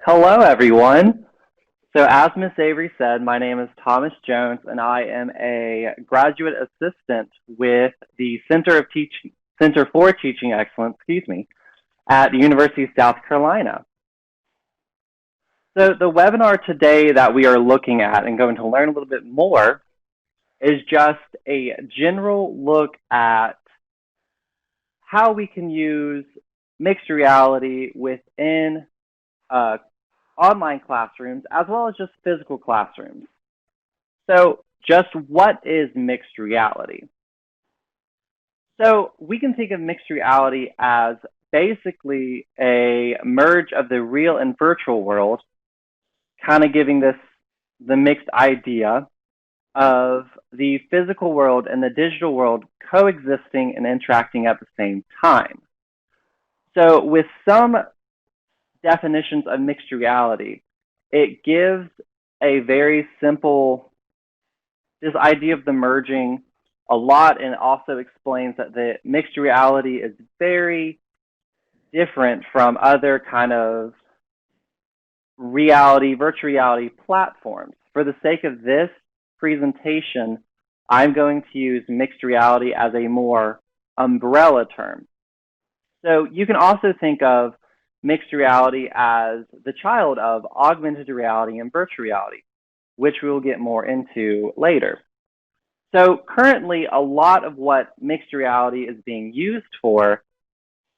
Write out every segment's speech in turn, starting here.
Hello, everyone. So as Miss Avery said, my name is Thomas Jones, and I am a graduate assistant with the Center for Teaching Excellence, at the University of South Carolina. So the webinar today that we are looking at and going to learn a little bit more is just a general look at how we can use mixed reality within online classrooms as well as just physical classrooms. So just what is mixed reality? So we can think of mixed reality as basically a merge of the real and virtual world, kind of giving this the mixed idea of the physical world and the digital world coexisting and interacting at the same time. So with some definitions of mixed reality, it gives a very simple, this idea of the merging a lot, and also explains that the mixed reality is very different from other kind of virtual reality platforms. For the sake of this presentation, I'm going to use mixed reality as a more umbrella term. So you can also think of mixed reality as the child of augmented reality and virtual reality, which we will get more into later. So currently, a lot of what mixed reality is being used for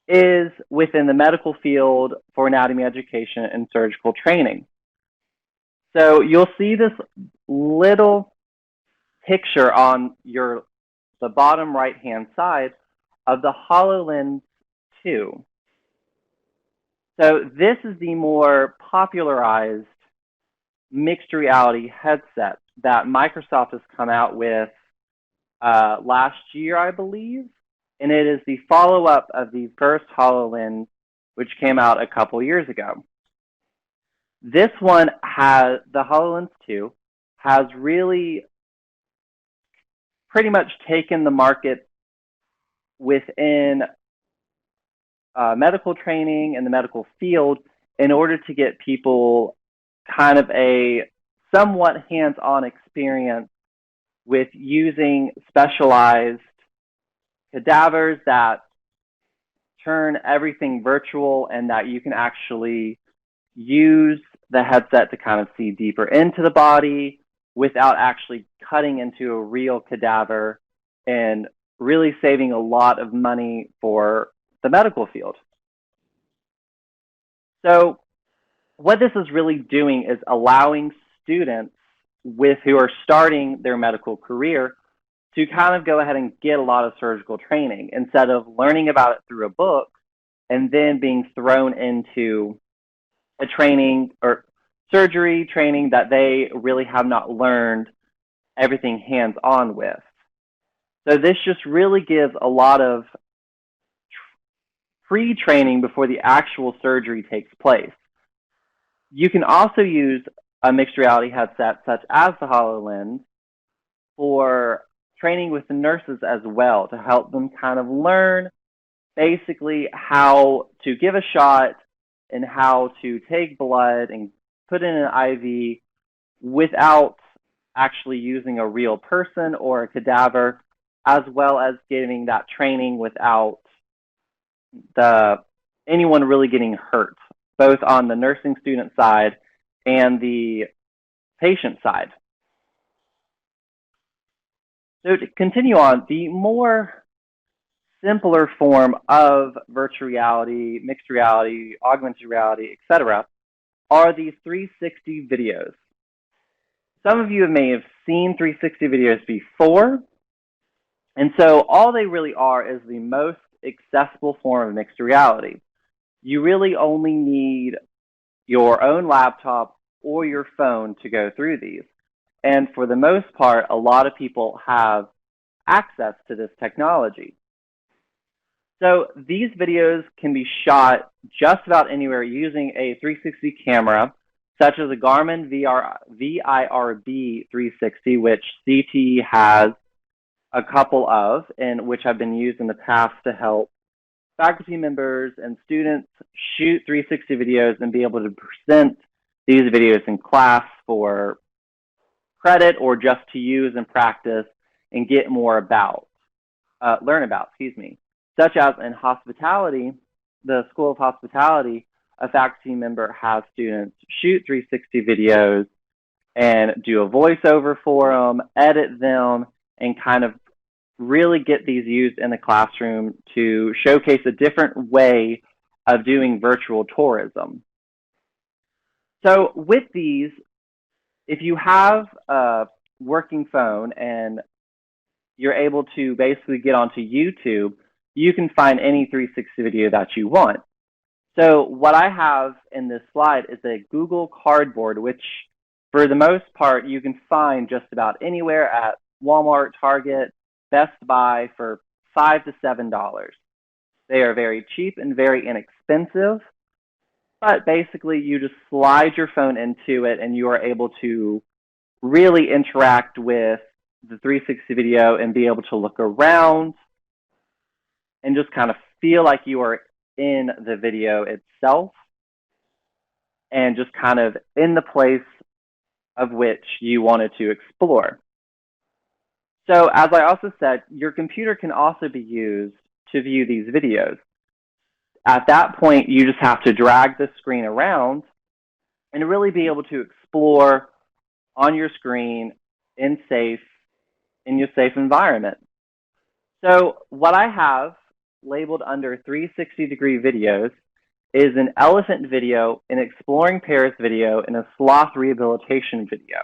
is within the medical field for anatomy education and surgical training. So you'll see this little picture on the bottom right-hand side of the HoloLens 2. So this is the more popularized mixed reality headset that Microsoft has come out with last year, I believe. And it is the follow-up of the first HoloLens, which came out a couple years ago. This one has, the HoloLens 2, has really pretty much taken the market within medical training and the medical field in order to get people kind of a somewhat hands-on experience with using specialized cadavers that turn everything virtual, and that you can actually use the headset to kind of see deeper into the body without actually cutting into a real cadaver, and really saving a lot of money for the medical field. So what this is really doing is allowing students who are starting their medical career to kind of go ahead and get a lot of surgical training instead of learning about it through a book and then being thrown into a training or surgery training that they really have not learned everything hands-on with. So this just really gives a lot of pre-training before the actual surgery takes place. You can also use a mixed reality headset such as the HoloLens for training with the nurses as well, to help them kind of learn basically how to give a shot and how to take blood and put in an IV without actually using a real person or a cadaver, as well as getting that training without anyone really getting hurt, both on the nursing student side and the patient side. So to continue on, the more simpler form of virtual reality, mixed reality, augmented reality, etc., are these 360 videos. Some of you may have seen 360 videos before, and so all they really are is the most accessible form of mixed reality. You really only need your own laptop or your phone to go through these. And for the most part, a lot of people have access to this technology. So these videos can be shot just about anywhere using a 360 camera, such as a Garmin VIRB 360, which CT has a couple of, and which have been used in the past to help faculty members and students shoot 360 videos and be able to present these videos in class for credit or just to use and practice and get more about, learn about, such as in hospitality, the School of Hospitality, a faculty member has students shoot 360 videos and do a voiceover for them, edit them, and kind of really get these used in the classroom to showcase a different way of doing virtual tourism. So with these, if you have a working phone and you're able to basically get onto YouTube, you can find any 360 video that you want. So what I have in this slide is a Google Cardboard, which for the most part you can find just about anywhere at Walmart, Target, Best Buy for $5 to $7. They are very cheap and very inexpensive, but basically you just slide your phone into it and you are able to really interact with the 360 video and be able to look around and just kind of feel like you are in the video itself and just kind of in the place of which you wanted to explore. So as I also said, your computer can also be used to view these videos. At that point, you just have to drag the screen around and really be able to explore on your screen in your safe environment. So what I have labeled under 360-degree videos is an elephant video, an exploring Paris video, and a sloth rehabilitation video.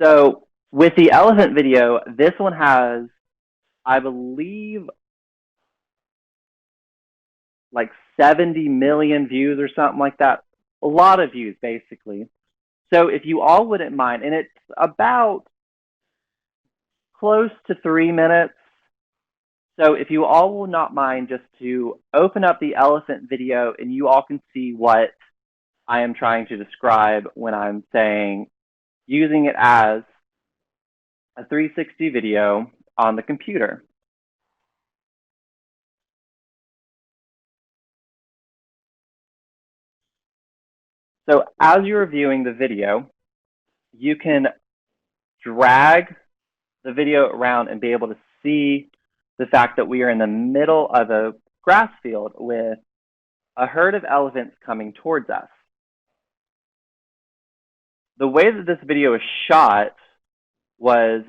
So with the elephant video, this one has, I believe, like 70 million views or something like that. A lot of views, basically. So if you all wouldn't mind, and it's about close to 3 minutes. So if you all will not mind just to open up the elephant video and you all can see what I am trying to describe when I'm saying using it as a 360 video on the computer. So as you're viewing the video, you can drag the video around and be able to see the fact that we are in the middle of a grass field with a herd of elephants coming towards us. The way that this video is shot was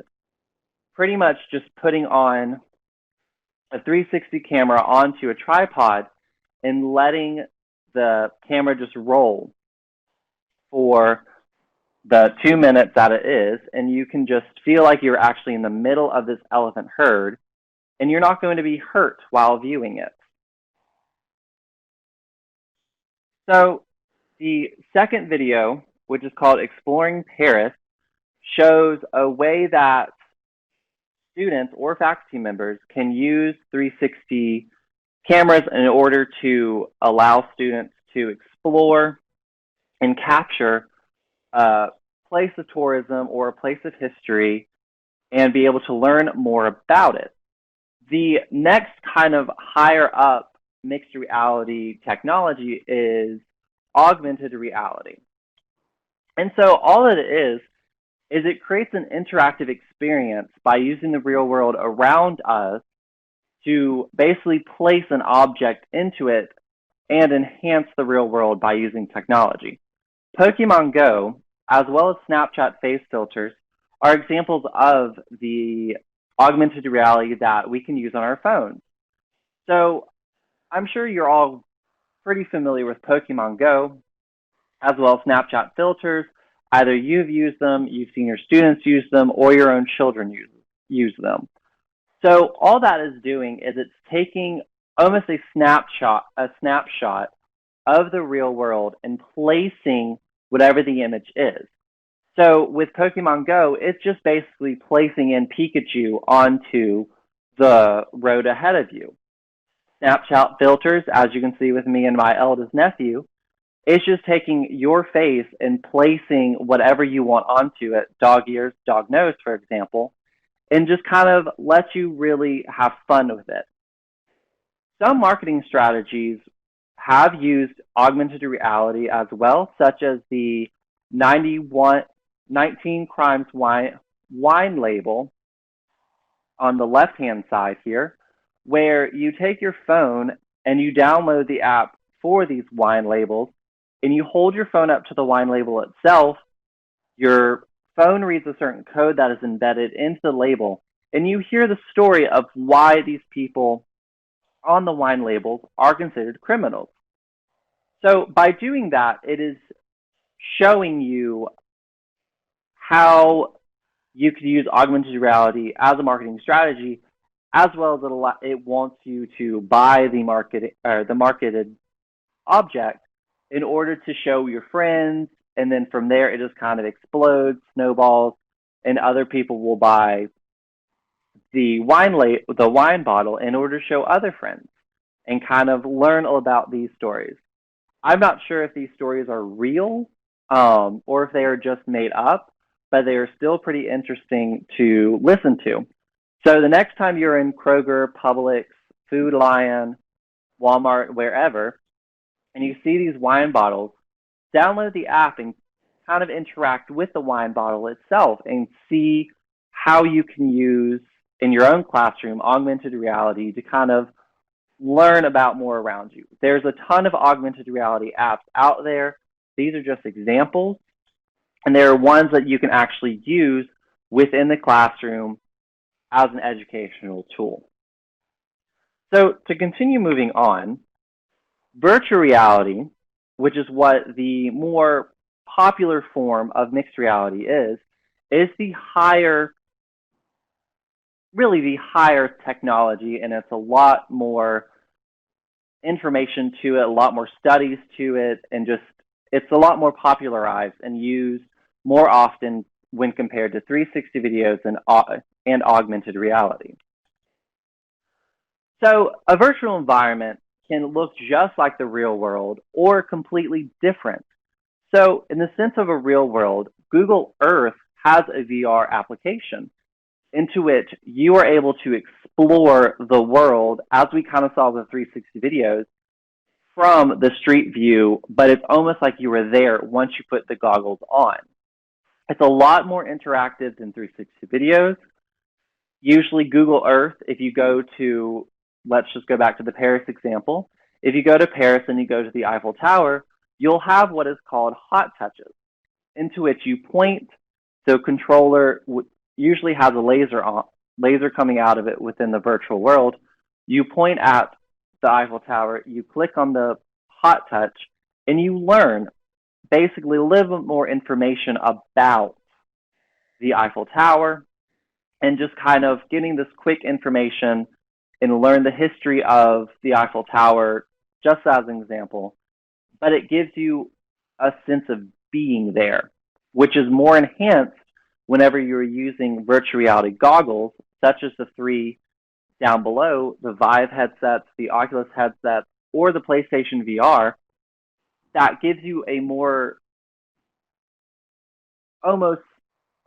pretty much just putting on a 360 camera onto a tripod and letting the camera just roll for the 2 minutes that it is, and you can just feel like you're actually in the middle of this elephant herd, and you're not going to be hurt while viewing it. So the second video, which is called Exploring Paris, shows a way that students or faculty members can use 360 cameras in order to allow students to explore and capture a place of tourism or a place of history and be able to learn more about it. The next kind of higher up mixed reality technology is augmented reality. And so all that it is it creates an interactive experience by using the real world around us to basically place an object into it and enhance the real world by using technology. Pokemon Go, as well as Snapchat face filters, are examples of the augmented reality that we can use on our phones. So I'm sure you're all pretty familiar with Pokemon Go, as well as Snapchat filters. Either you've used them, you've seen your students use them, or your own children use them. So all that is doing is it's taking almost a snapshot of the real world and placing whatever the image is. So with Pokemon Go, it's just basically placing in Pikachu onto the road ahead of you. Snapchat filters, as you can see with me and my eldest nephew, it's just taking your face and placing whatever you want onto it, dog ears, dog nose, for example, and just kind of let you really have fun with it. Some marketing strategies have used augmented reality as well, such as the 19 Crimes wine label on the left-hand side here, where you take your phone and you download the app for these wine labels, and you hold your phone up to the wine label itself. Your phone reads a certain code that is embedded into the label, and you hear the story of why these people on the wine labels are considered criminals. So by doing that, it is showing you how you could use augmented reality as a marketing strategy, as well as it wants you to buy the marketed object in order to show your friends, and then from there it just kind of explodes, snowballs, and other people will buy the wine bottle in order to show other friends and kind of learn about these stories. I'm not sure if these stories are real, or if they are just made up, but they are still pretty interesting to listen to. So the next time you're in Kroger, Publix, Food Lion, Walmart, wherever, and you see these wine bottles, download the app and kind of interact with the wine bottle itself and see how you can use in your own classroom augmented reality to kind of learn about more around you. There's a ton of augmented reality apps out there. These are just examples, and there are ones that you can actually use within the classroom as an educational tool. So to continue moving on, virtual reality, which is what the more popular form of mixed reality is really the higher technology, and it's a lot more information to it, a lot more studies to it, and just it's a lot more popularized and used more often when compared to 360 videos and augmented reality. So a virtual environment can look just like the real world or completely different. So in the sense of a real world, Google Earth has a VR application into which you are able to explore the world, as we kind of saw with 360 videos, from the street view, but it's almost like you were there once you put the goggles on. It's a lot more interactive than 360 videos. Usually Google Earth, if you go to, let's just go back to the Paris example. If you go to Paris and you go to the Eiffel Tower, you'll have what is called hot touches, into which you point. So controller usually has a laser coming out of it within the virtual world. You point at the Eiffel Tower, you click on the hot touch, and you learn basically a little bit more information about the Eiffel Tower, and just kind of getting this quick information and learn the history of the Eiffel Tower, just as an example. But it gives you a sense of being there, which is more enhanced whenever you're using virtual reality goggles, such as the three down below, the Vive headsets, the Oculus headsets, or the PlayStation VR. That gives you almost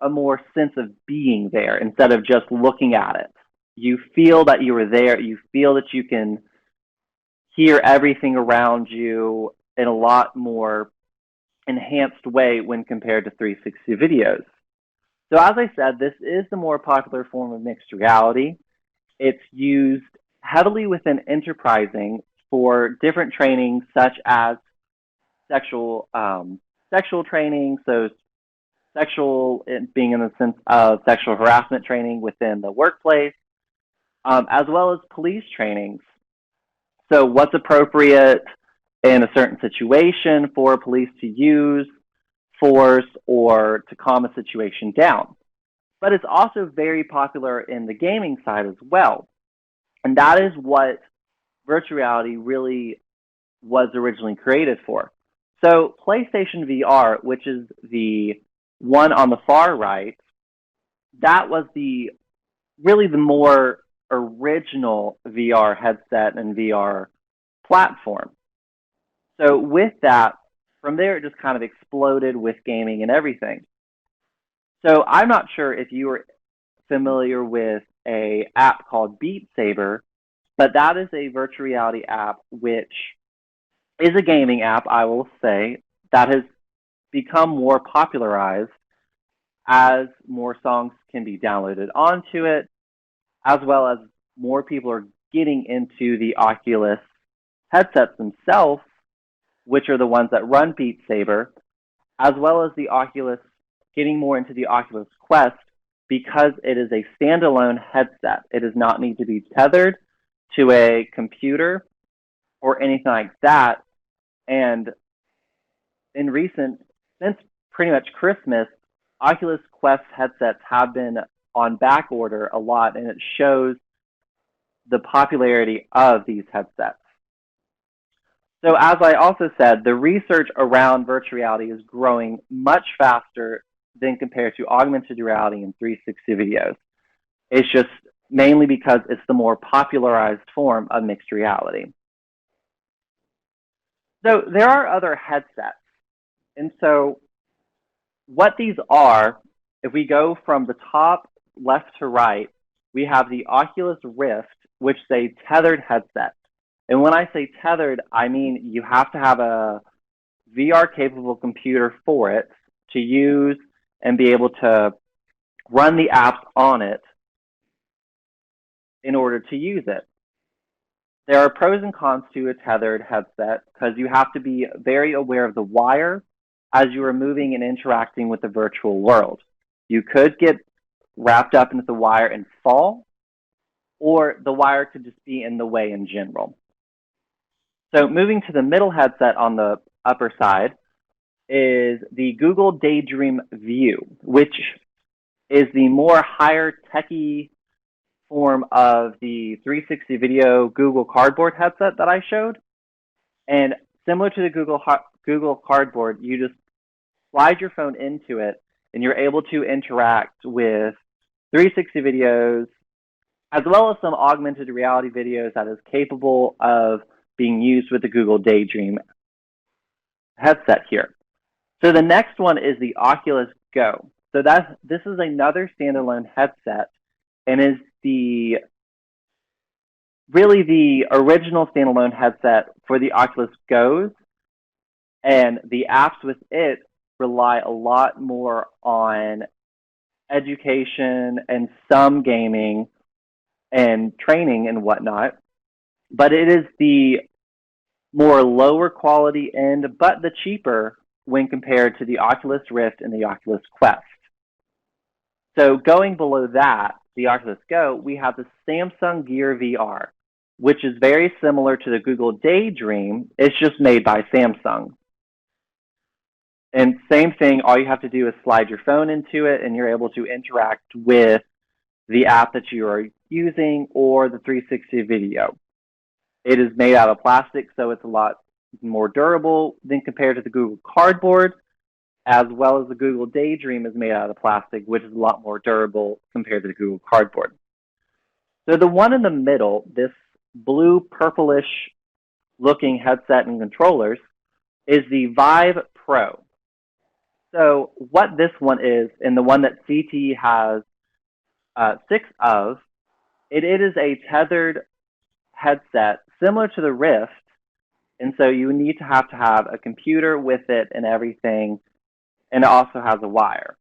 a more sense of being there instead of just looking at it. You feel that you were there. You feel that you can hear everything around you in a lot more enhanced way when compared to 360 videos. So as I said, this is the more popular form of mixed reality. It's used heavily within enterprising for different trainings such as sexual training, so sexual being in the sense of sexual harassment training within the workplace, as well as police trainings. So what's appropriate in a certain situation for police to use force or to calm a situation down. But it's also very popular in the gaming side as well. And that is what virtual reality really was originally created for. So PlayStation VR, which is the one on the far right, that was really the more original VR headset and VR platform. So with that, from there it just kind of exploded with gaming and everything. So I'm not sure if you are familiar with an app called Beat Saber, But that is a virtual reality app, which is a gaming app, I will say, that has become more popularized as more songs can be downloaded onto it, as well as more people are getting into the Oculus headsets themselves, which are the ones that run Beat Saber, as well as the Oculus, getting more into the Oculus Quest because it is a standalone headset. It does not need to be tethered to a computer or anything like that. And in since pretty much Christmas, Oculus Quest headsets have been on back order a lot, and it shows the popularity of these headsets. So as I also said, the research around virtual reality is growing much faster than compared to augmented reality and 360 videos. It's just mainly because it's the more popularized form of mixed reality. So there are other headsets. And so what these are, if we go from the top left to right, we have the Oculus Rift, which is a tethered headset. And when I say tethered, I mean you have to have a VR-capable computer for it to use and be able to run the apps on it in order to use it. There are pros and cons to a tethered headset because you have to be very aware of the wire as you are moving and interacting with the virtual world. You could get wrapped up into the wire and fall, or the wire could just be in the way in general. So moving to the middle headset on the upper side is the Google Daydream View, which is the more higher techie form of the 360 video Google Cardboard headset that I showed. And similar to the Google Cardboard, you just slide your phone into it and you're able to interact with 360 videos as well as some augmented reality videos that is capable of being used with the Google Daydream headset here. So the next one is the Oculus Go. So this is another standalone headset and is really the original standalone headset for the Oculus Go's, and the apps with it rely a lot more on education and some gaming and training and whatnot. But it is the more lower quality end, but the cheaper when compared to the Oculus Rift and the Oculus Quest. So going below that, the Oculus Go, we have the Samsung Gear VR, which is very similar to the Google Daydream. It's just made by Samsung. And same thing, all you have to do is slide your phone into it and you're able to interact with the app that you are using or the 360 video. It is made out of plastic, so it's a lot more durable than compared to the Google Cardboard, as well as the Google Daydream is made out of plastic, which is a lot more durable compared to the Google Cardboard. So the one in the middle, this blue purplish looking headset and controllers, is the Vive Pro. So what this one is, and the one that CT has 6 of, it is a tethered headset similar to the Rift, and so you need to have a computer with it and everything, and it also has a wire.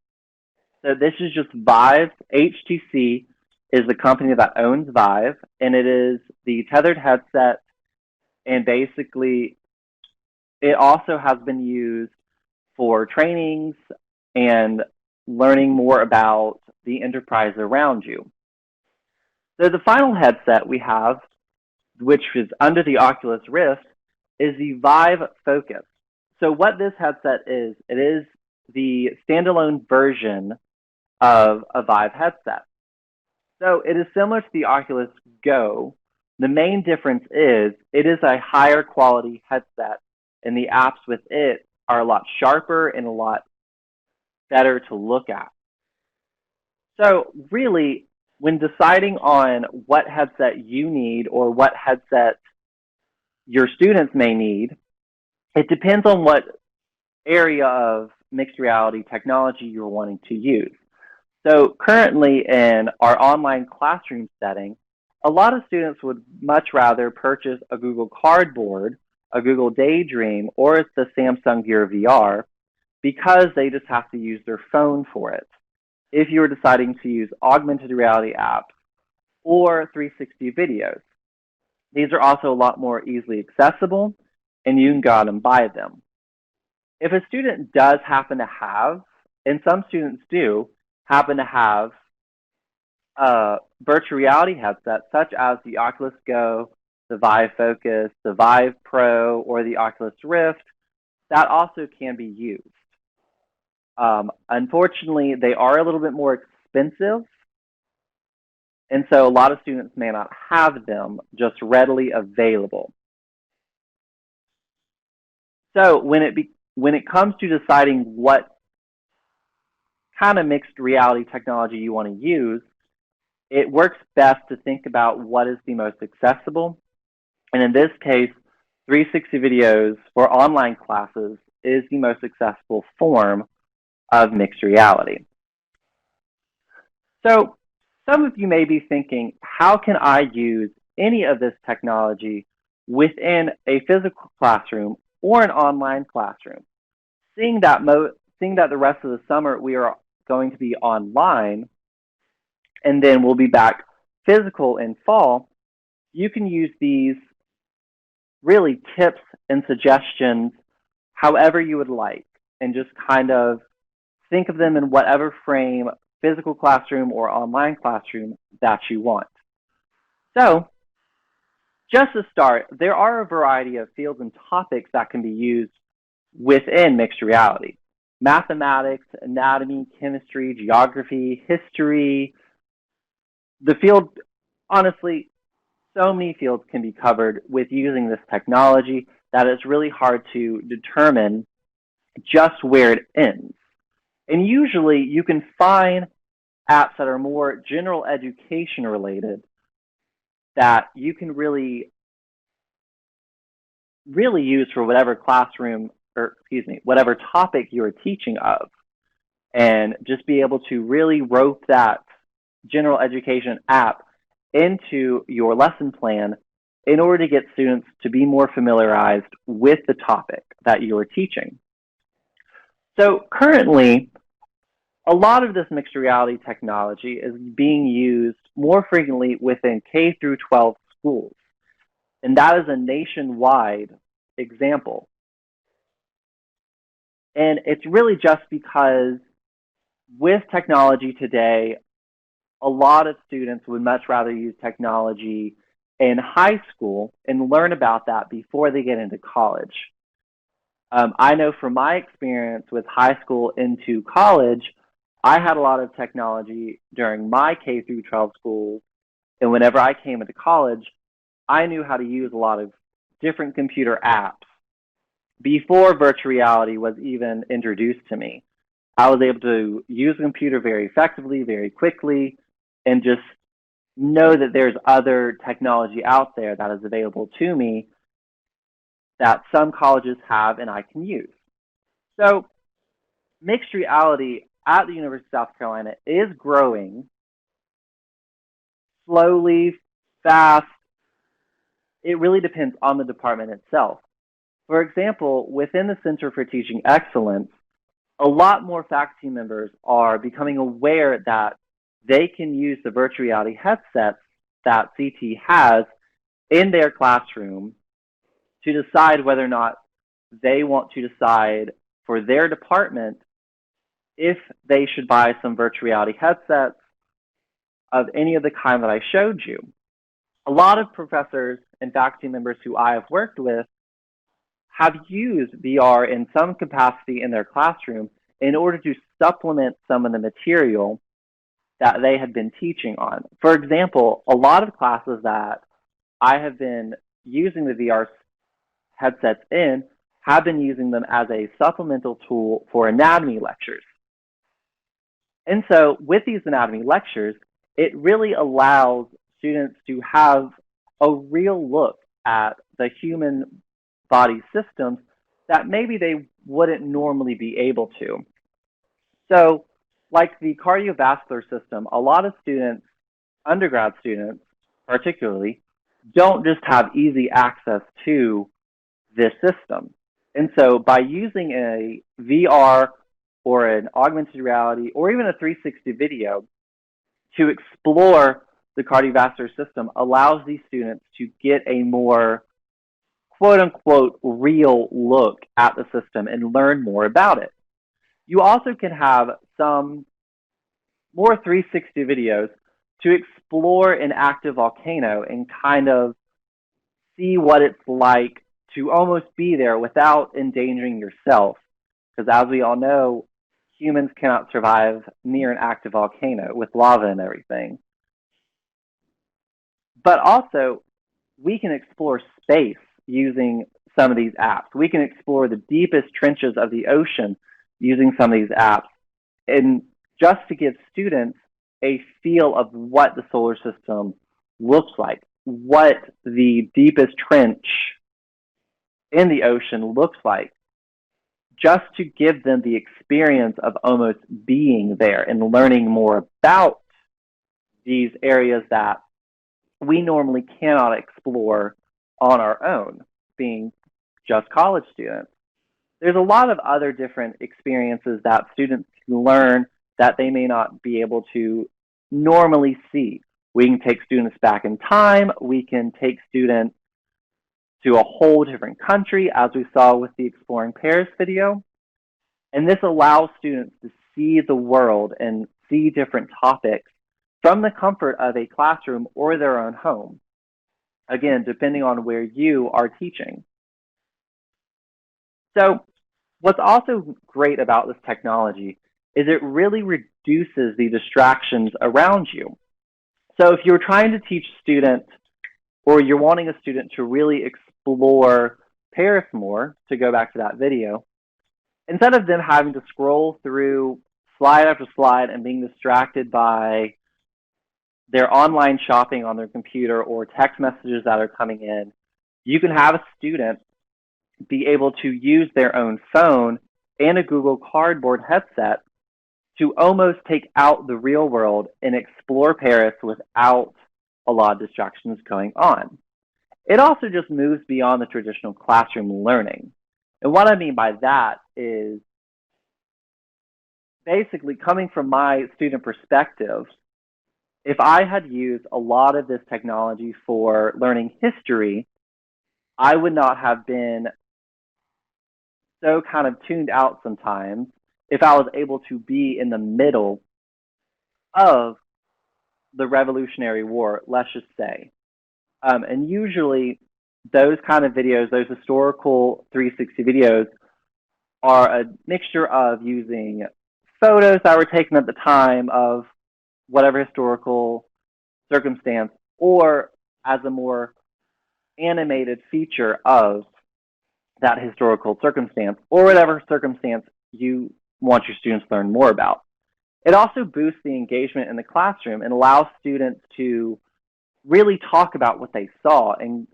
So this is just Vive. HTC is the company that owns Vive, and it is the tethered headset, and basically it also has been used for trainings and learning more about the enterprise around you. So the final headset we have, which is under the Oculus Rift, is the Vive Focus. So what this headset is, it is the standalone version of a Vive headset. So it is similar to the Oculus Go. The main difference is it is a higher quality headset, and the apps with it are a lot sharper and a lot better to look at. So really, when deciding on what headset you need or what headset your students may need, it depends on what area of mixed reality technology you're wanting to use. So currently in our online classroom setting, A lot of students would much rather purchase a Google Cardboard, a Google Daydream, or the Samsung Gear VR because they just have to use their phone for it. If you were deciding to use augmented reality apps or 360 videos, these are also a lot more easily accessible, and you can go out and buy them. If a student does happen to have, and some students do, happen to have virtual reality headsets such as the Oculus Go, the Vive Focus, the Vive Pro, or the Oculus Rift, that also can be used. Unfortunately, they are a little bit more expensive, and so a lot of students may not have them just readily available. So when it comes to deciding what kind of mixed reality technology you want to use, it works best to think about what is the most accessible. And in this case, 360 videos for online classes is the most accessible form of mixed reality. So some of you may be thinking, how can I use any of this technology within a physical classroom or an online classroom? Seeing that the rest of the summer we are going to be online, and then we'll be back physical in fall, you can use these really tips and suggestions however you would like, and just kind of think of them in whatever frame, physical classroom or online classroom, that you want. So, just to start, there are a variety of fields and topics that can be used within mixed reality. Mathematics, anatomy, chemistry, geography, history. The field, honestly, so many fields can be covered with using this technology that it's really hard to determine just where it ends. And usually you can find apps that are more general education related that you can really use for whatever classroom, or excuse me, whatever topic you're teaching of, and just be able to really rope that general education app into your lesson plan in order to get students to be more familiarized with the topic that you are teaching. So currently, a lot of this mixed reality technology is being used more frequently within K through 12 schools, and that is a nationwide example. And it's really just because with technology today, a lot of students would much rather use technology in high school and learn about that before they get into college. I know from my experience with high school into college, I had a lot of technology during my K through 12 schools, and whenever I came into college, I knew how to use a lot of different computer apps before virtual reality was even introduced to me. I was able to use a computer very effectively, very quickly, and just know that there's other technology out there that is available to me that some colleges have and I can use. So mixed reality at the University of South Carolina is growing slowly, fast. It really depends on the department itself. For example, within the Center for Teaching Excellence, a lot more faculty members are becoming aware that they can use the virtual reality headsets that CT has in their classroom to decide whether or not they want to decide for their department if they should buy some virtual reality headsets of any of the kind that I showed you. A lot of professors and faculty members who I have worked with have used VR in some capacity in their classroom in order to supplement some of the material that they had been teaching on. For example, a lot of classes that I have been using the VR headsets in have been using them as a supplemental tool for anatomy lectures. And so with these anatomy lectures, it really allows students to have a real look at the human body systems that maybe they wouldn't normally be able to. So like the cardiovascular system, a lot of students, undergrad students, particularly, don't just have easy access to this system. And so by using a VR or an augmented reality or even a 360 video to explore the cardiovascular system allows these students to get a more quote unquote real look at the system and learn more about it. You also can have some more 360 videos to explore an active volcano and kind of see what it's like to almost be there without endangering yourself. Because as we all know, humans cannot survive near an active volcano with lava and everything. But also, we can explore space using some of these apps. We can explore the deepest trenches of the ocean using some of these apps. And just to give students a feel of what the solar system looks like, what the deepest trench in the ocean looks like, just to give them the experience of almost being there and learning more about these areas that we normally cannot explore on our own, being just college students. There's a lot of other different experiences that students can learn that they may not be able to normally see. We can take students back in time. We can take students to a whole different country, as we saw with the Exploring Paris video. And this allows students to see the world and see different topics from the comfort of a classroom or their own home. Again, depending on where you are teaching. So what's also great about this technology is it really reduces the distractions around you. So if you're trying to teach students or you're wanting a student to really explore Paris more, to go back to that video, instead of them having to scroll through slide after slide and being distracted by their online shopping on their computer or text messages that are coming in, you can have a student be able to use their own phone and a Google Cardboard headset to almost take out the real world and explore Paris without a lot of distractions going on. It also just moves beyond the traditional classroom learning. And what I mean by that is basically coming from my student perspective, if I had used a lot of this technology for learning history, I would not have been so kind of tuned out sometimes if I was able to be in the middle of the Revolutionary War, let's just say. And usually those kind of videos, those historical 360 videos, are a mixture of using photos that were taken at the time of whatever historical circumstance, or as a more animated feature of that historical circumstance, or whatever circumstance you want your students to learn more about. It also boosts the engagement in the classroom and allows students to really talk about what they saw and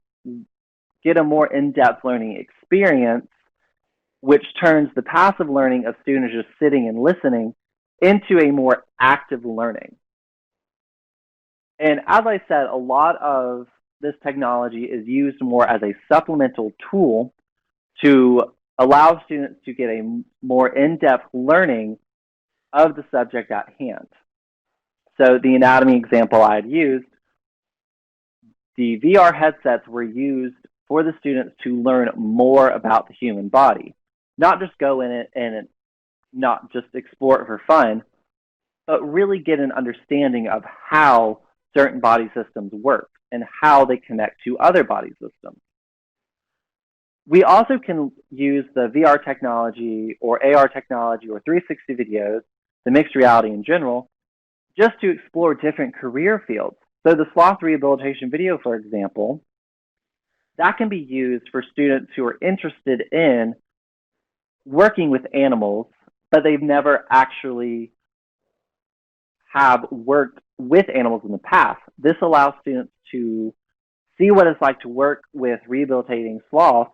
get a more in-depth learning experience, which turns the passive learning of students just sitting and listening into a more active learning. And as I said, a lot of this technology is used more as a supplemental tool to allow students to get a more in-depth learning of the subject at hand. So the anatomy example I had used, the VR headsets were used for the students to learn more about the human body, not just go in it and not just explore it for fun, but really get an understanding of how certain body systems work and how they connect to other body systems. We also can use the VR technology or AR technology or 360 videos, the mixed reality in general, just to explore different career fields. So the sloth rehabilitation video, for example, that can be used for students who are interested in working with animals, but they've never actually have worked with animals in the past. This allows students to see what it's like to work with rehabilitating sloths.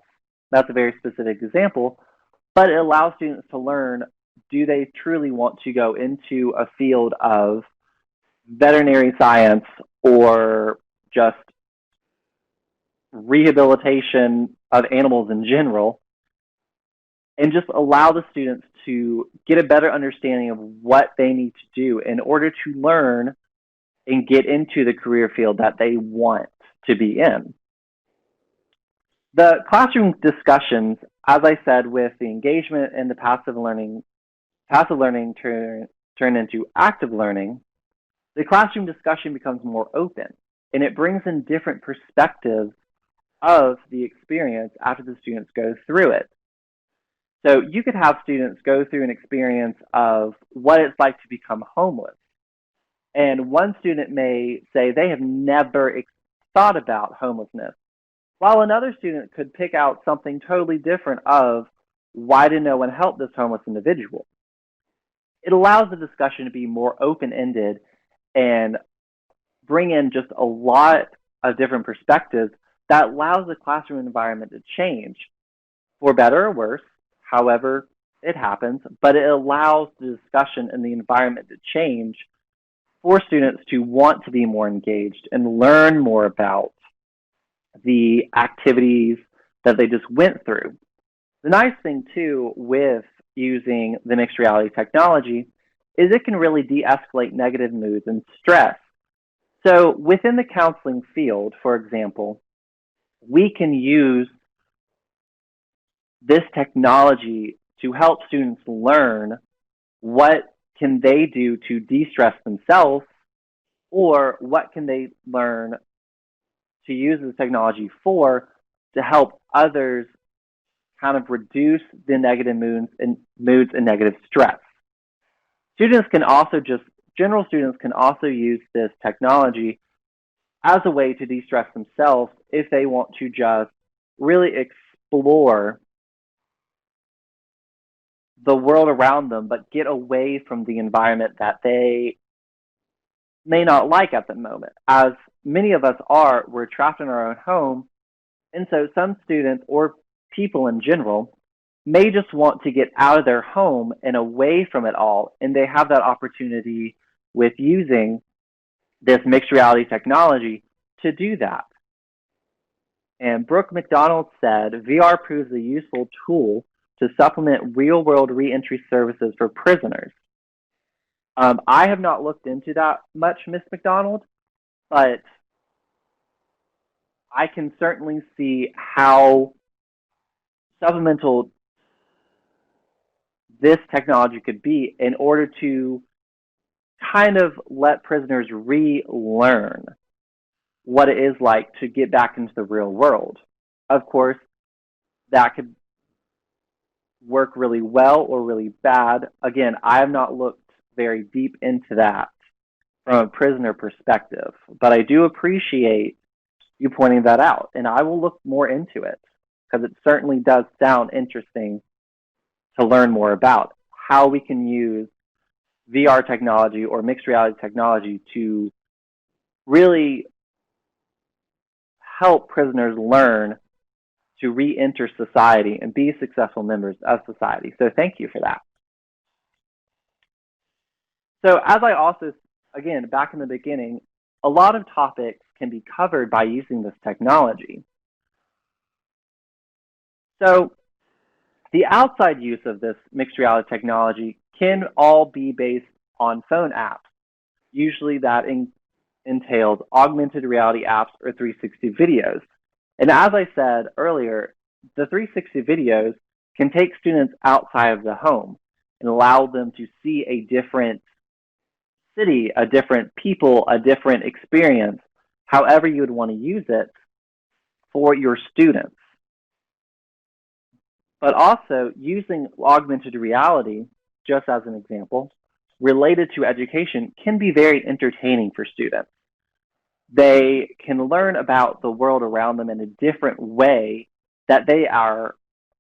That's a very specific example, but it allows students to learn, do they truly want to go into a field of veterinary science or just rehabilitation of animals in general, and just allow the students to get a better understanding of what they need to do in order to learn and get into the career field that they want to be in. The classroom discussions, as I said, with the engagement and the passive learning turn into active learning, the classroom discussion becomes more open, and it brings in different perspectives of the experience after the students go through it. So you could have students go through an experience of what it's like to become homeless. And one student may say they have never thought about homelessness, while another student could pick out something totally different of why did no one help this homeless individual. It allows the discussion to be more open-ended and bring in just a lot of different perspectives that allows the classroom environment to change for better or worse, however it happens, but it allows the discussion and the environment to change for students to want to be more engaged and learn more about the activities that they just went through. The nice thing too with using the mixed reality technology is it can really de-escalate negative moods and stress. So within the counseling field, for example, we can use this technology to help students learn what can they do to de-stress themselves, or what can they learn to use this technology for to help others kind of reduce the negative moods and negative stress. General students can also use this technology as a way to de-stress themselves if they want to just really explore the world around them, but get away from the environment that they may not like at the moment. As many of us are, we're trapped in our own home, and so some students or people in general may just want to get out of their home and away from it all, and they have that opportunity with using this mixed reality technology to do that. And Brooke McDonald said, VR proves a useful tool to supplement real-world reentry services for prisoners. I have not looked into that much, Ms. McDonald, but I can certainly see how supplemental this technology could be in order to kind of let prisoners relearn what it is like to get back into the real world. Of course, that could work really well or really bad. Again, I have not looked very deep into that from a prisoner perspective, but I do appreciate you pointing that out, and I will look more into it because it certainly does sound interesting to learn more about how we can use VR technology or mixed reality technology to really help prisoners learn to re-enter society and be successful members of society. So thank you for that. So as I also, again, back in the beginning, a lot of topics can be covered by using this technology. So the outside use of this mixed reality technology can all be based on phone apps. Usually that entails augmented reality apps or 360 videos. And as I said earlier, the 360 videos can take students outside of the home and allow them to see a different city, a different people, a different experience, however you would want to use it for your students. But also using augmented reality, just as an example, related to education can be very entertaining for students. They can learn about the world around them in a different way that they are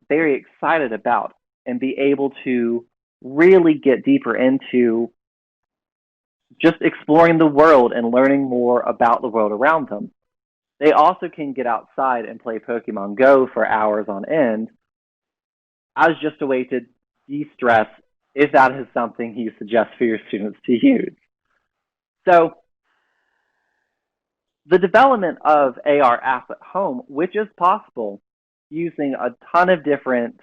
very excited about and be able to really get deeper into just exploring the world and learning more about the world around them. They also can get outside and play Pokemon Go for hours on end as just a way to de-stress if that is something you suggest for your students to use. So The development of AR apps at home, which is possible using a ton of different,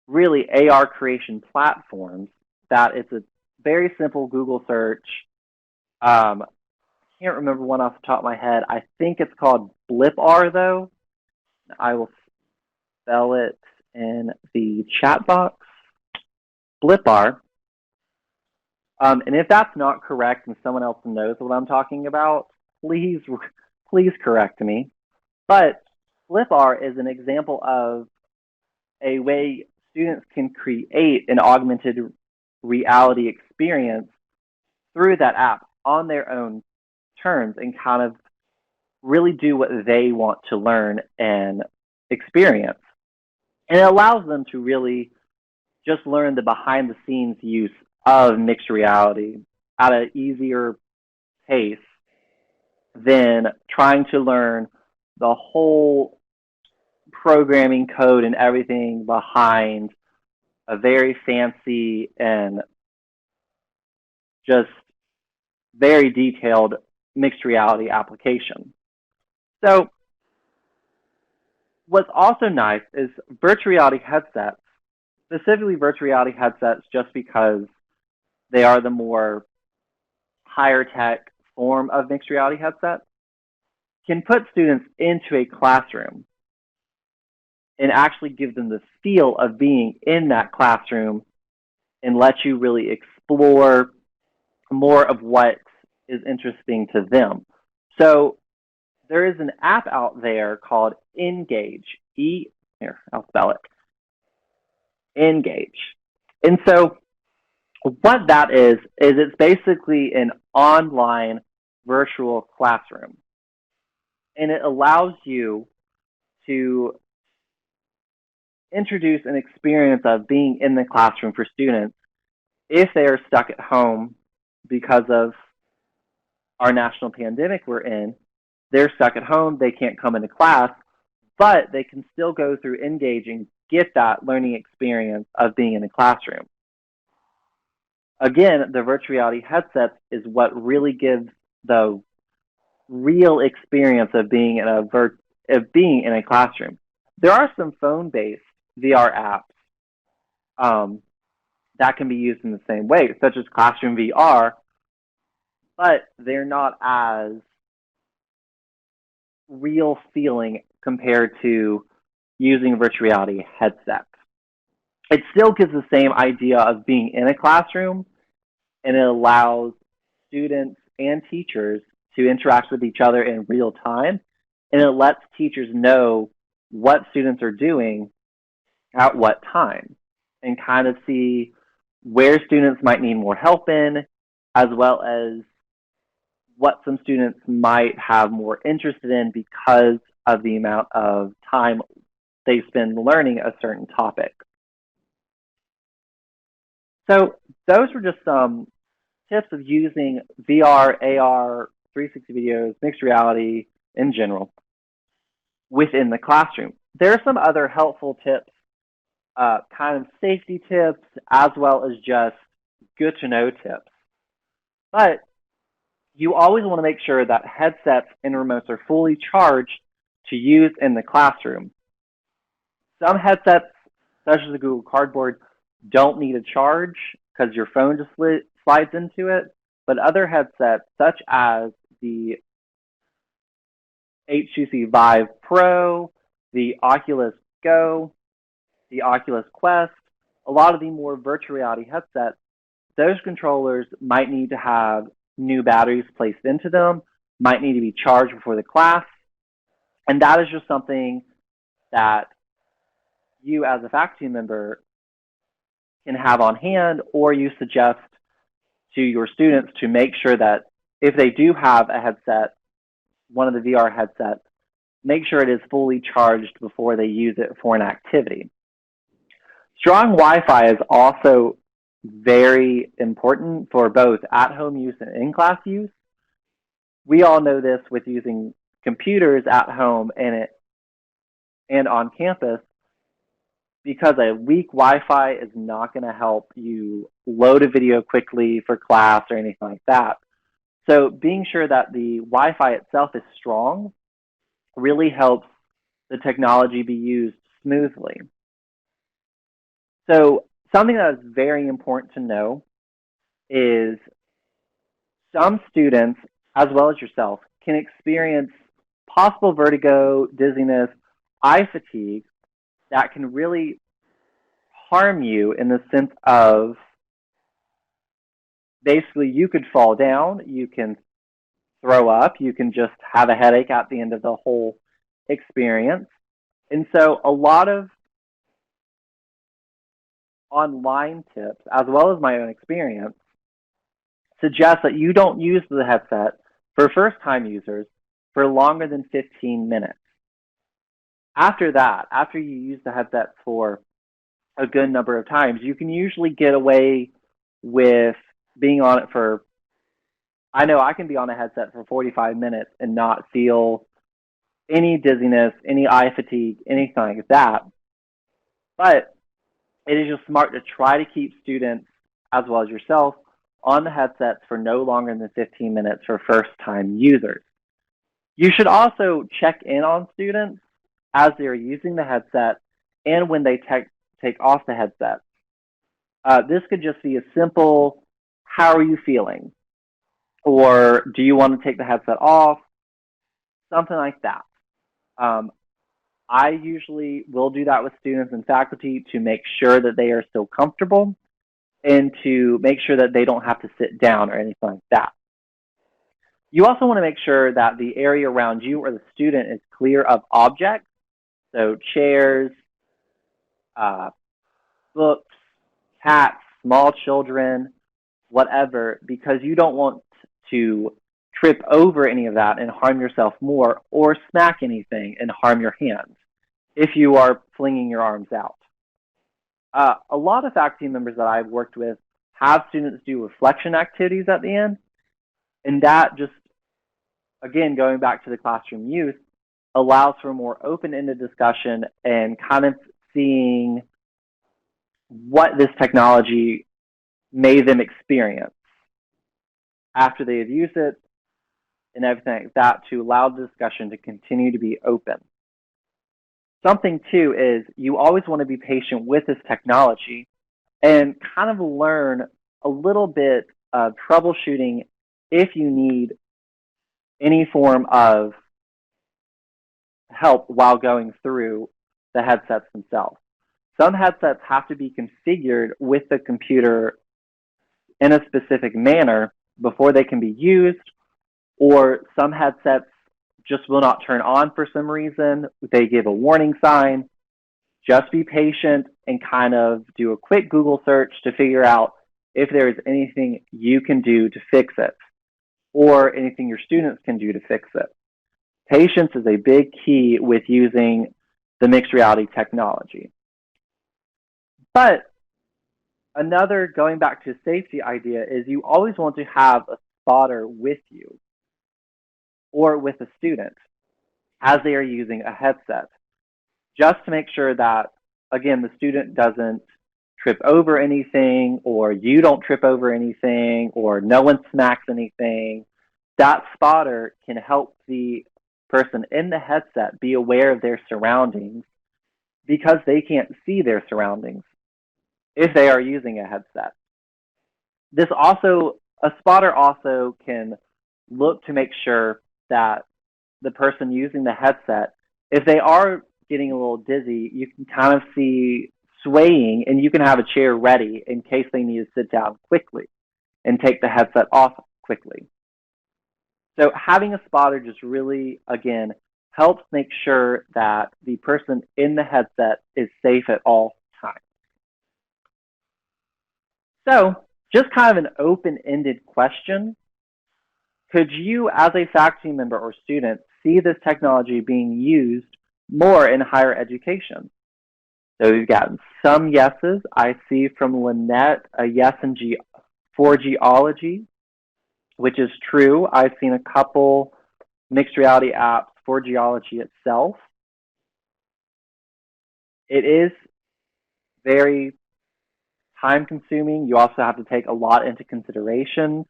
really AR creation platforms, that it's a very simple Google search. I can't remember one off the top of my head. I think it's called BlipR, though. I will spell it in the chat box. BlipR. And if that's not correct and someone else knows what I'm talking about, please correct me. But BlipR is an example of a way students can create an augmented reality experience through that app on their own terms and kind of really do what they want to learn and experience. And it allows them to really just learn the behind the scenes use of mixed reality at an easier pace than trying to learn the whole programming code and everything behind a very fancy and just very detailed mixed reality application. So what's also nice is virtual reality headsets, specifically virtual reality headsets, just because they are the more higher tech form of mixed reality headset, can put students into a classroom and actually give them the feel of being in that classroom and let you really explore more of what is interesting to them. So there is an app out there called Engage. Here, I'll spell it. Engage. And so what that is it's basically an online virtual classroom. And it allows you to introduce an experience of being in the classroom for students if they are stuck at home because of our national pandemic we're in. They're stuck at home, they can't come into class, but they can still go through engaging, get that learning experience of being in a classroom. Again, the virtual reality headset is what really gives the real experience of being in a classroom. There are some phone-based VR apps that can be used in the same way, such as Classroom VR, but they're not as real feeling compared to using a virtual reality headset. It still gives the same idea of being in a classroom, and it allows students and teachers to interact with each other in real time, and it lets teachers know what students are doing at what time and kind of see where students might need more help in, as well as what some students might have more interested in because of the amount of time they spend learning a certain topic. So those were just some tips of using VR, AR, 360 videos, mixed reality in general within the classroom. There are some other helpful tips, kind of safety tips, as well as just good to know tips. But you always want to make sure that headsets and remotes are fully charged to use in the classroom. Some headsets, such as the Google Cardboard, don't need a charge because your phone just slides into it. But other headsets, such as the HTC Vive Pro, the Oculus Go, the Oculus Quest, a lot of the more virtual reality headsets, those controllers might need to have new batteries placed into them, might need to be charged before the class. And that is just something that you as a faculty member can have on hand, or you suggest to your students to make sure that if they do have a headset, one of the VR headsets, make sure it is fully charged before they use it for an activity. Strong Wi-Fi is also very important for both at-home use and in-class use. We all know this with using computers at home and on campus, because a weak Wi-Fi is not going to help you load a video quickly for class or anything like that. So being sure that the Wi-Fi itself is strong really helps the technology be used smoothly. So something that is very important to know is some students, as well as yourself, can experience possible vertigo, dizziness, eye fatigue that can really harm you in the sense of basically you could fall down, you can throw up, you can just have a headache at the end of the whole experience. And so a lot of online tips, as well as my own experience, suggest that you don't use the headset for first-time users for longer than 15 minutes. After that, after you use the headset for a good number of times, you can usually get away with being on it for, I know I can be on a headset for 45 minutes and not feel any dizziness, any eye fatigue, anything like that. But it is just smart to try to keep students, as well as yourself, on the headsets for no longer than 15 minutes for first-time users. You should also check in on students as they're using the headset and when they take off the headset. This could just be a simple, how are you feeling? Or do you want to take the headset off? Something like that. Um, I usually will do that with students and faculty to make sure that they are still comfortable and to make sure that they don't have to sit down or anything like that. You also want to make sure that the area around you or the student is clear of objects, so chairs, uh, books, cats, small children, whatever, because you don't want to trip over any of that and harm yourself more, or smack anything and harm your hands if you are flinging your arms out. A lot of faculty members that I've worked with have students do reflection activities at the end, and that just, again, going back to the classroom use, allows for more open-ended discussion and kind of seeing what this technology made them experience after they have used it and everything like that, to allow the discussion to continue to be open. Something too is you always want to be patient with this technology and kind of learn a little bit of troubleshooting if you need any form of help while going through the headsets themselves. Some headsets have to be configured with the computer in a specific manner before they can be used, or some headsets just will not turn on for some reason. They give a warning sign. Just be patient and kind of do a quick Google search to figure out if there is anything you can do to fix it or anything your students can do to fix it. Patience is a big key with using the mixed reality technology. But another, going back to safety idea, is you always want to have a spotter with you or with a student as they are using a headset, just to make sure that, again, the student doesn't trip over anything, or you don't trip over anything, or no one smacks anything. That spotter can help the person in the headset be aware of their surroundings because they can't see their surroundings if they are using a headset. A spotter also can look to make sure that the person using the headset, if they are getting a little dizzy, you can kind of see swaying, and you can have a chair ready in case they need to sit down quickly and take the headset off quickly. So having a spotter just really, again, helps make sure that the person in the headset is safe at all times. So just kind of an open-ended question. Could you, as a faculty member or student, see this technology being used more in higher education? So we've gotten some yeses. I see from Lynette a yes for geology, which is true. I've seen a couple mixed reality apps for geology itself. It is very time consuming. You also have to take a lot into consideration.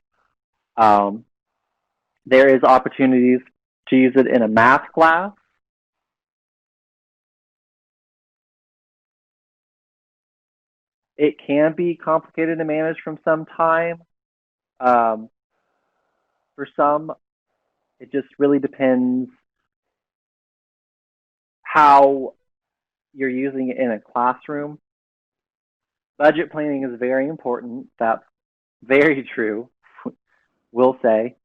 There is opportunities to use it in a math class. It can be complicated to manage from some time. Um, for some, it just really depends how you're using it in a classroom. Budget planning is very important. That's very true, we'll say.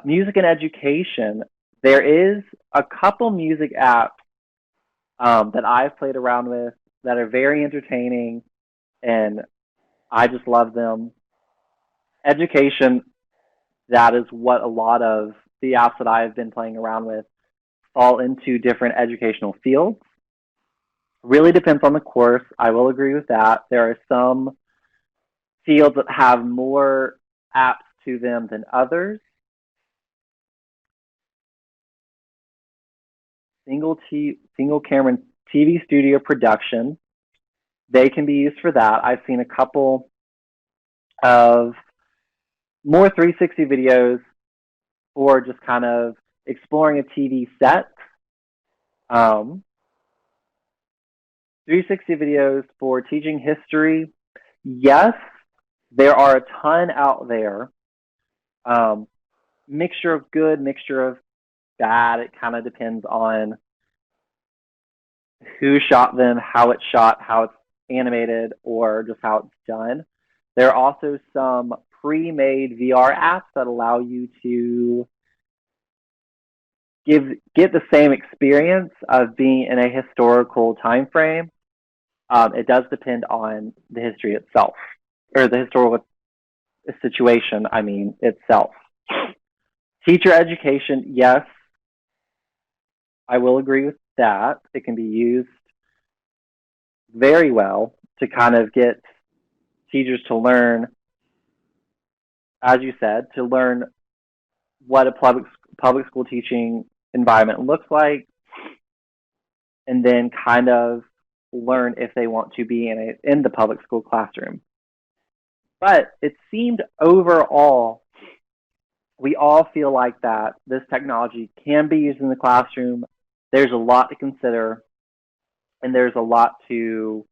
Music and education. There is a couple music apps that I've played around with that are very entertaining, and I just love them. Education, that is what a lot of the apps that I've been playing around with fall into different educational fields. Really depends on the course. I will agree with that. There are some fields that have more apps to them than others. Single camera TV studio production, they can be used for that. I've seen a couple of more 360 videos for just kind of exploring a TV set. 360 videos for teaching history. Yes, there are a ton out there. Mixture of good, mixture of bad. It kind of depends on who shot them, how it's shot, how it's animated, or just how it's done. There are also some pre-made VR apps that allow you to get the same experience of being in a historical time frame. It does depend on the history itself, or the historical situation, I mean, itself. Teacher education, yes, I will agree with that. It can be used very well to kind of get teachers to learn, as you said, to learn what a public school teaching environment looks like, and then kind of learn if they want to be in the public school classroom. But it seemed overall, we all feel like that this technology can be used in the classroom. There's a lot to consider, and there's a lot to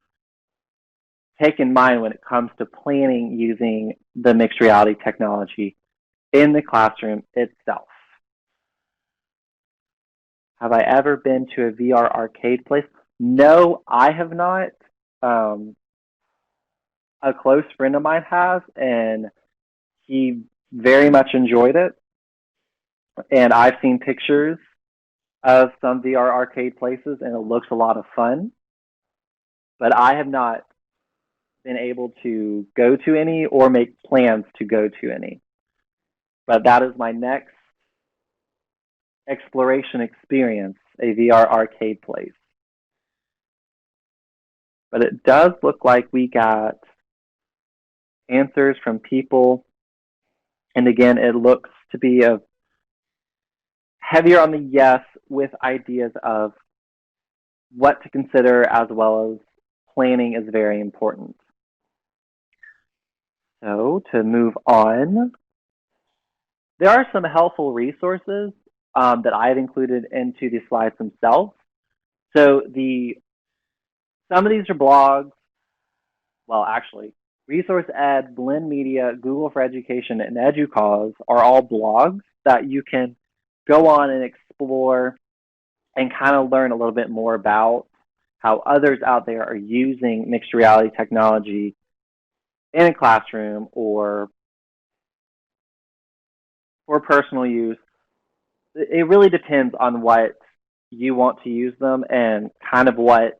take in mind when it comes to planning using the mixed reality technology in the classroom itself. Have I ever been to a VR arcade place? No, I have not. Um, a close friend of mine has, and he very much enjoyed it. And I've seen pictures of some VR arcade places, and it looks a lot of fun. But I have not been able to go to any or make plans to go to any. But that is my next exploration experience, a VR arcade place. But it does look like we got answers from people. And again, it looks to be a heavier on the yes, with ideas of what to consider, as well as planning is very important. So to move on, there are some helpful resources that I've included into the slides themselves. So some of these are blogs. Well, actually, Resource Ed, Blend Media, Google for Education, and EduCause are all blogs that you can go on and explore and kind of learn a little bit more about how others out there are using mixed reality technology in a classroom or for personal use. It really depends on what you want to use them and kind of what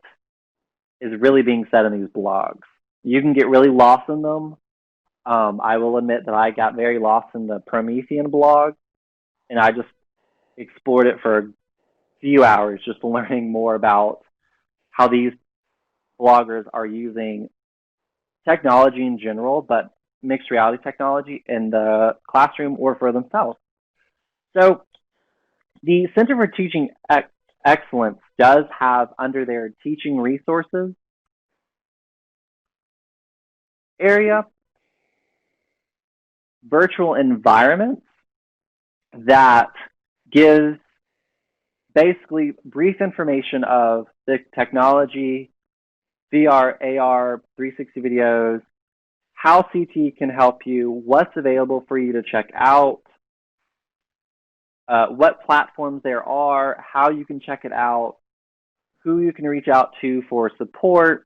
is really being said in these blogs. You can get really lost in them. I will admit that I got very lost in the Promethean blog, and I just explored it for a few hours, just learning more about how these bloggers are using technology in general, but mixed reality technology in the classroom or for themselves. So the Center for Teaching Excellence does have, under their teaching resources area, virtual environments. that gives basically brief information of the technology, VR, AR, 360 videos, how CT can help you, what's available for you to check out, what platforms there are, how you can check it out, who you can reach out to for support.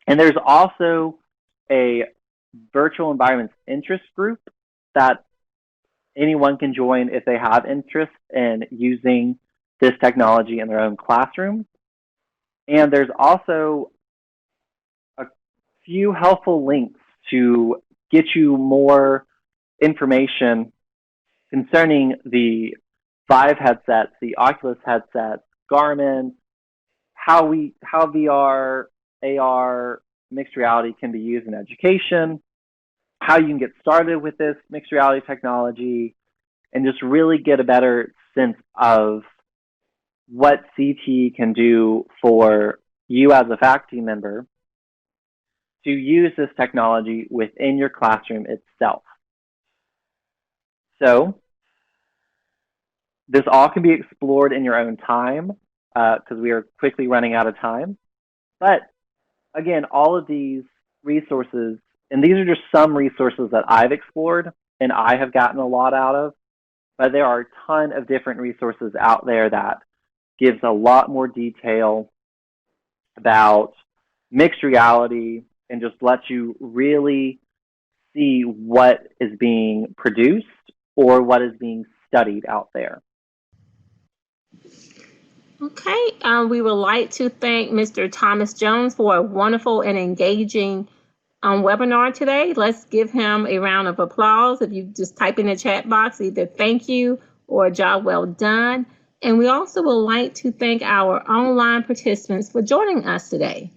And there's also a virtual environments interest group that anyone can join if they have interest in using this technology in their own classroom. And there's also a few helpful links to get you more information concerning the Vive headsets, the Oculus headsets, Garmin, how VR, AR, mixed reality can be used in education, how you can get started with this mixed reality technology, and just really get a better sense of what CT can do for you as a faculty member to use this technology within your classroom itself. So this all can be explored in your own time because we are quickly running out of time. But again, all of these resources, and these are just some resources that I've explored and I have gotten a lot out of, but there are a ton of different resources out there that gives a lot more detail about mixed reality and just lets you really see what is being produced or what is being studied out there. Okay, we would like to thank Mr. Thomas Jones for a wonderful and engaging webinar today. Let's give him a round of applause. If you just type in the chat box, either thank you or a job well done. And we also would like to thank our online participants for joining us today.